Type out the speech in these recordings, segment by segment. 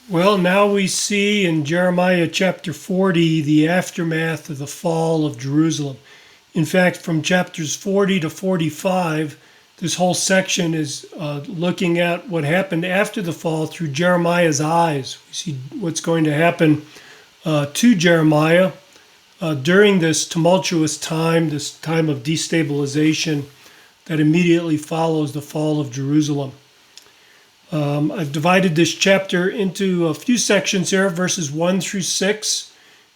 Well, now we see in Jeremiah chapter 40 the aftermath of the fall of Jerusalem. In fact, from chapters 40 to 45, this whole section is looking at what happened after the fall through Jeremiah's eyes. We see what's going to happen to Jeremiah during this tumultuous time, this time of destabilization that immediately follows the fall of Jerusalem. I've divided this chapter into a few sections here. Verses 1 through 6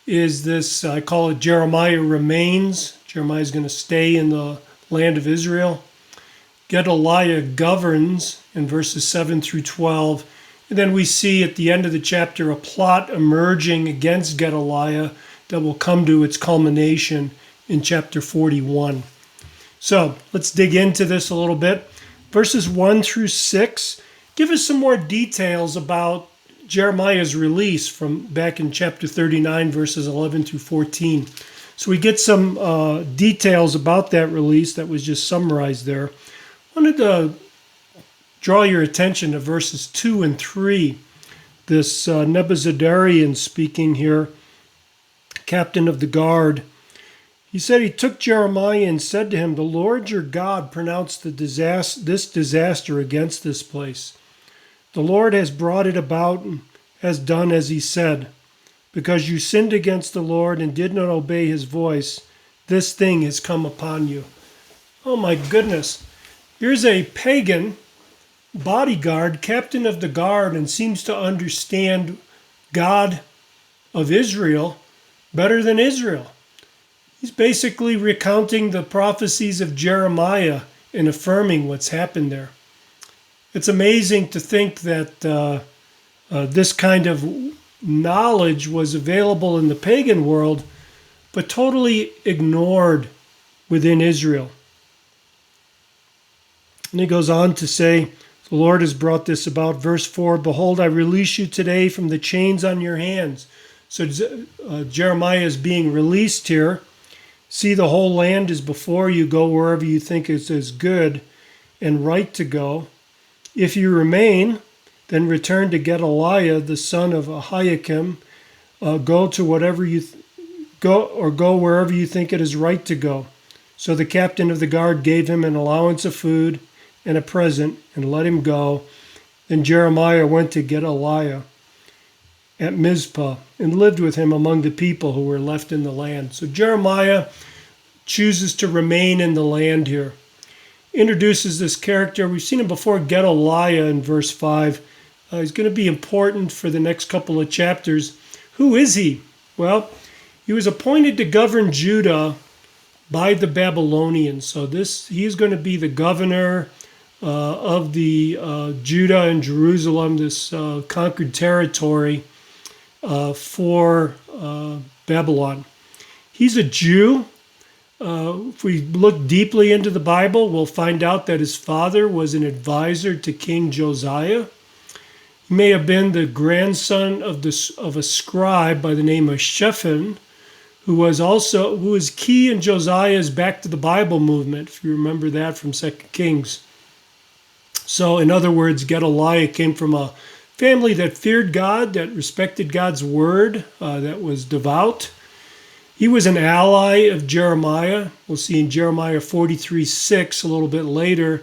is this, I call it Jeremiah remains. Jeremiah is going to stay in the land of Israel. Gedaliah governs in verses 7 through 12. And then we see at the end of the chapter a plot emerging against Gedaliah that will come to its culmination in chapter 41. So let's dig into this a little bit. Verses 1 through 6 give us some more details about Jeremiah's release from back in chapter 39, verses 11 through 14. So we get some details about that release that was just summarized there. I wanted to draw your attention to verses 2 and 3. This Nebuzaradan speaking here, captain of the guard. He said he took Jeremiah and said to him, "The Lord your God pronounced this disaster against this place. The Lord has brought it about and has done as he said. Because you sinned against the Lord and did not obey his voice, this thing has come upon you." Oh my goodness. Here's a pagan bodyguard, captain of the guard, and seems to understand God of Israel better than Israel. He's basically recounting the prophecies of Jeremiah and affirming what's happened there. It's amazing to think that this kind of knowledge was available in the pagan world, but totally ignored within Israel. And he goes on to say, the Lord has brought this about. Verse 4, "Behold, I release you today from the chains on your hands." So Jeremiah is being released here. "See, the whole land is before you. Go wherever you think is good and right to go. If you remain, then return to Gedaliah, the son of Ahikam. Go wherever you think it is right to go." So the captain of the guard gave him an allowance of food and a present and let him go. Then Jeremiah went to Gedaliah at Mizpah and lived with him among the people who were left in the land. So Jeremiah chooses to remain in the land here. Introduces this character. We've seen him before, Gedaliah, in verse 5. He's going to be important for the next couple of chapters. Who is he? Well, he was appointed to govern Judah by the Babylonians. So he is going to be the governor of the Judah and Jerusalem, this conquered territory for Babylon. He's a Jew. If we look deeply into the Bible, we'll find out that his father was an advisor to King Josiah. He may have been the grandson of a scribe by the name of Shaphan, who was key in Josiah's Back to the Bible movement, if you remember that from 2 Kings. So in other words, Gedaliah came from a family that feared God, that respected God's word, that was devout. He was an ally of Jeremiah. We'll see in Jeremiah 43:6 a little bit later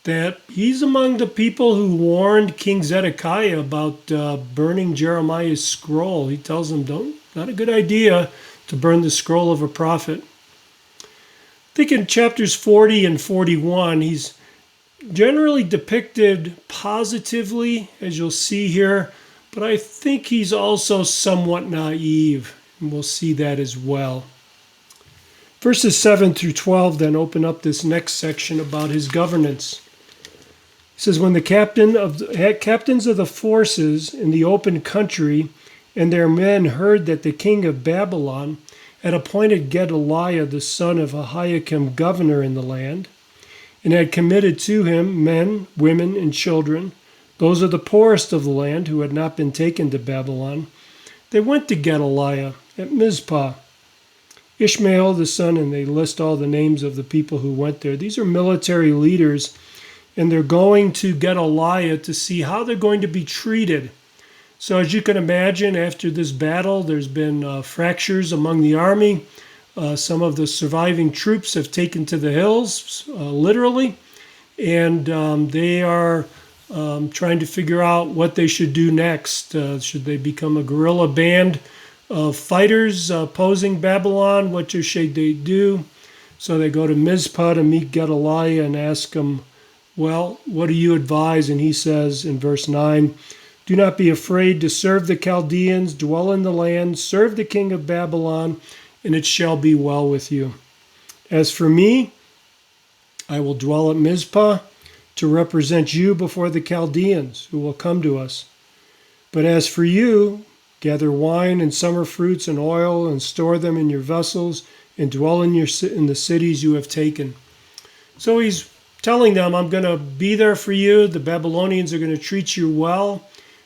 that he's among the people who warned King Zedekiah about burning Jeremiah's scroll. He tells him, not a good idea to burn the scroll of a prophet. I think in chapters 40 and 41, he's generally depicted positively, as you'll see here, but I think he's also somewhat naive. And we'll see that as well. Verses 7 through 12 then open up this next section about his governance. It says, "When the captains of the forces in the open country and their men heard that the king of Babylon had appointed Gedaliah the son of Ahikam governor in the land, and had committed to him men, women, and children, those of the poorest of the land who had not been taken to Babylon, they went to Gedaliah at Mizpah. Ishmael the son," and they list all the names of the people who went there. These are military leaders, and they're going to Gedaliah to see how they're going to be treated. So as you can imagine, after this battle, there's been fractures among the army. Some of the surviving troops have taken to the hills, literally, and they are trying to figure out what they should do next. Should they become a guerrilla band of fighters opposing Babylon? What should they do? So they go to Mizpah to meet Gedaliah and ask him, well, what do you advise? And he says in verse 9, do not be afraid to serve the Chaldeans, dwell in the land, serve the king of Babylon, and it shall be well with you. As for me, I will dwell at Mizpah to represent you before the Chaldeans who will come to us. But as for you, gather wine and summer fruits and oil and store them in your vessels and dwell in the cities you have taken. So he's telling them, I'm going to be there for you. The Babylonians are going to treat you well.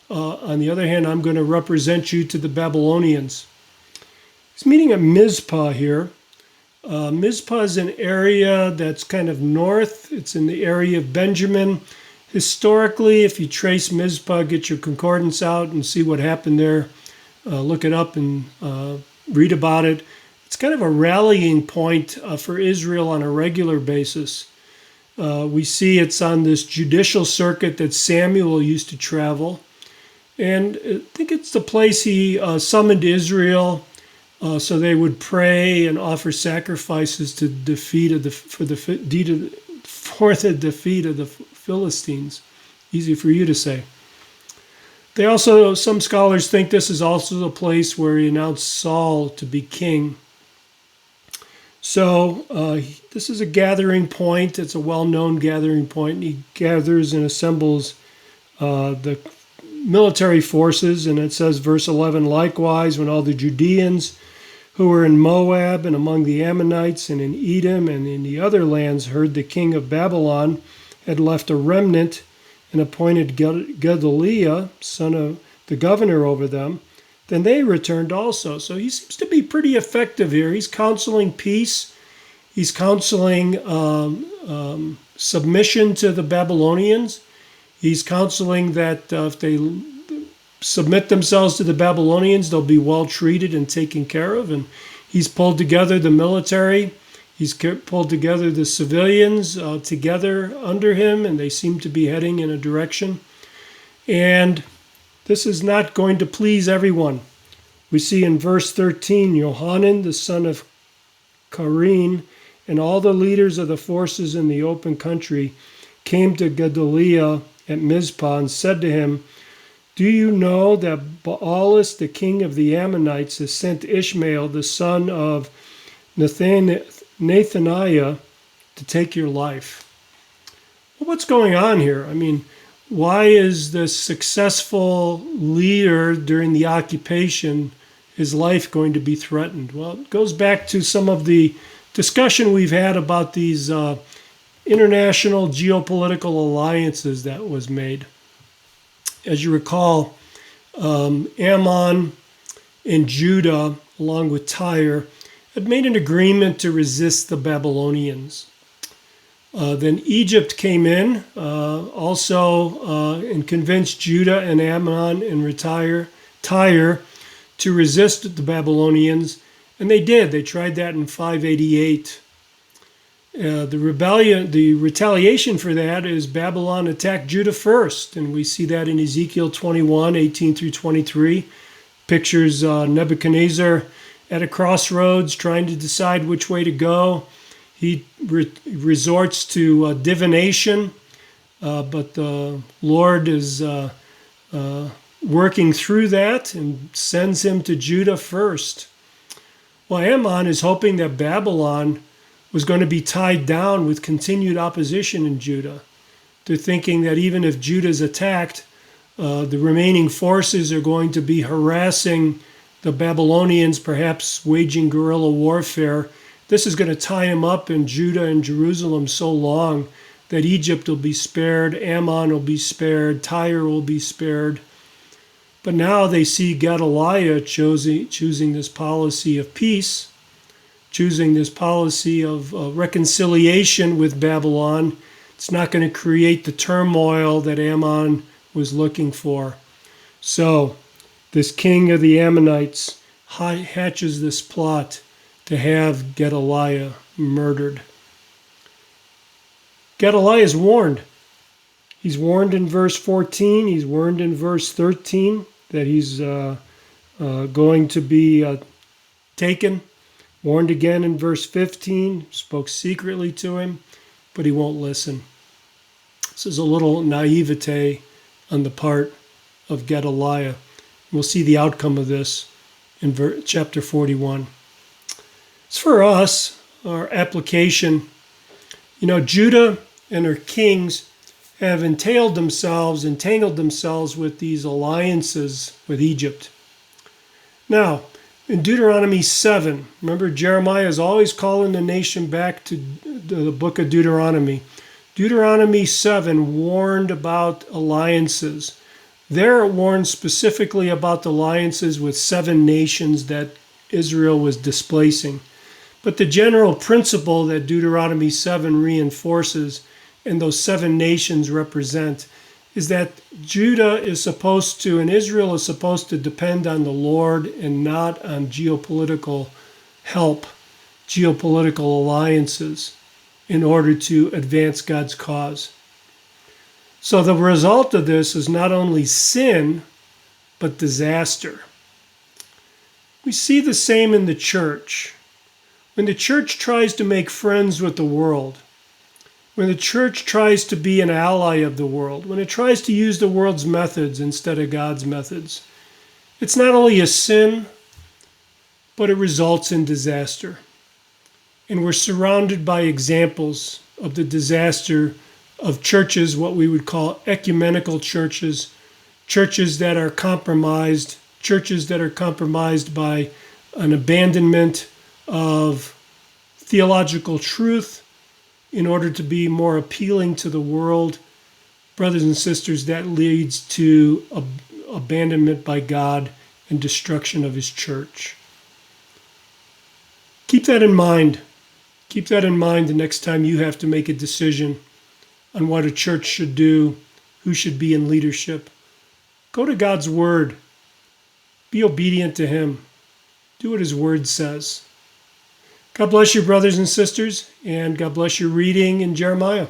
On the other hand, I'm going to represent you to the Babylonians. He's meeting at Mizpah here. Mizpah is an area that's kind of north. It's in the area of Benjamin. Historically, if you trace Mizpah, get your concordance out and see what happened there. Look it up and read about it. It's kind of a rallying point for Israel on a regular basis. We see it's on this judicial circuit that Samuel used to travel. And I think it's the place he summoned Israel so they would pray and offer sacrifices to for the defeat of the Philistines. Easy for you to say. Some scholars think this is also the place where he announced Saul to be king. So this is a gathering point. It's a well-known gathering point. He gathers and assembles the military forces, and it says, verse 11, likewise, when all the Judeans who were in Moab and among the Ammonites and in Edom and in the other lands heard the king of Babylon had left a remnant and appointed Gedaliah, son of the governor over them, then they returned also. So he seems to be pretty effective here. He's counseling peace. He's counseling submission to the Babylonians. He's counseling that if they submit themselves to the Babylonians, they'll be well treated and taken care of. And he's pulled together the military. He's pulled together the civilians together under him, and they seem to be heading in a direction. And this is not going to please everyone. We see in verse 13, Johanan, the son of Karin, and all the leaders of the forces in the open country came to Gedaliah at Mizpah and said to him, do you know that Baalis, the king of the Ammonites, has sent Ishmael, the son of Nathaniah, to take your life? Well, what's going on here? I mean, why is this successful leader during the occupation, his life going to be threatened? Well, it goes back to some of the discussion we've had about these international geopolitical alliances that was made. As you recall, Ammon and Judah, along with Tyre, had made an agreement to resist the Babylonians. Then Egypt came in also and convinced Judah and Ammon and Tyre to resist the Babylonians, and they did. They tried that in 588. The retaliation for that is Babylon attacked Judah first, and we see that in Ezekiel 21, 18 through 23. Pictures Nebuchadnezzar at a crossroads trying to decide which way to go. He resorts to divination, but the Lord is working through that and sends him to Judah first. Well, Ammon is hoping that Babylon was going to be tied down with continued opposition in Judah. They're thinking that even if Judah is attacked, the remaining forces are going to be harassing the Babylonians, perhaps waging guerrilla warfare. This is going to tie him up in Judah and Jerusalem so long that Egypt will be spared, Ammon will be spared, Tyre will be spared. But now they see Gedaliah choosing this policy of peace, choosing this policy of reconciliation with Babylon. It's not going to create the turmoil that Ammon was looking for. So this king of the Ammonites hatches this plot to have Gedaliah murdered. Gedaliah is warned. He's warned in verse 14. He's warned in verse 13 that he's going to be taken. Warned again in verse 15. Spoke secretly to him, but he won't listen. This is a little naivete on the part of Gedaliah. We'll see the outcome of this in chapter 41. As for us, our application, Judah and her kings have entangled themselves with these alliances with Egypt. Now, in Deuteronomy 7, remember Jeremiah is always calling the nation back to the book of Deuteronomy. Deuteronomy 7 warned about alliances. There it warned specifically about the alliances with 7 nations that Israel was displacing. But the general principle that Deuteronomy 7 reinforces and those 7 nations represent is that Judah is supposed to, and Israel is supposed to depend on the Lord and not on geopolitical help, geopolitical alliances in order to advance God's cause. So the result of this is not only sin, but disaster. We see the same in the church. When the church tries to make friends with the world, when the church tries to be an ally of the world, when it tries to use the world's methods instead of God's methods, it's not only a sin, but it results in disaster. And we're surrounded by examples of the disaster of churches, what we would call ecumenical churches, churches that are compromised by an abandonment of theological truth in order to be more appealing to the world. Brothers and sisters, that leads to abandonment by God and destruction of his church. Keep that in mind. Keep that in mind the next time you have to make a decision on what a church should do, who should be in leadership. Go to God's word. Be obedient to him. Do what his word says. God bless you, brothers and sisters, and God bless your reading in Jeremiah.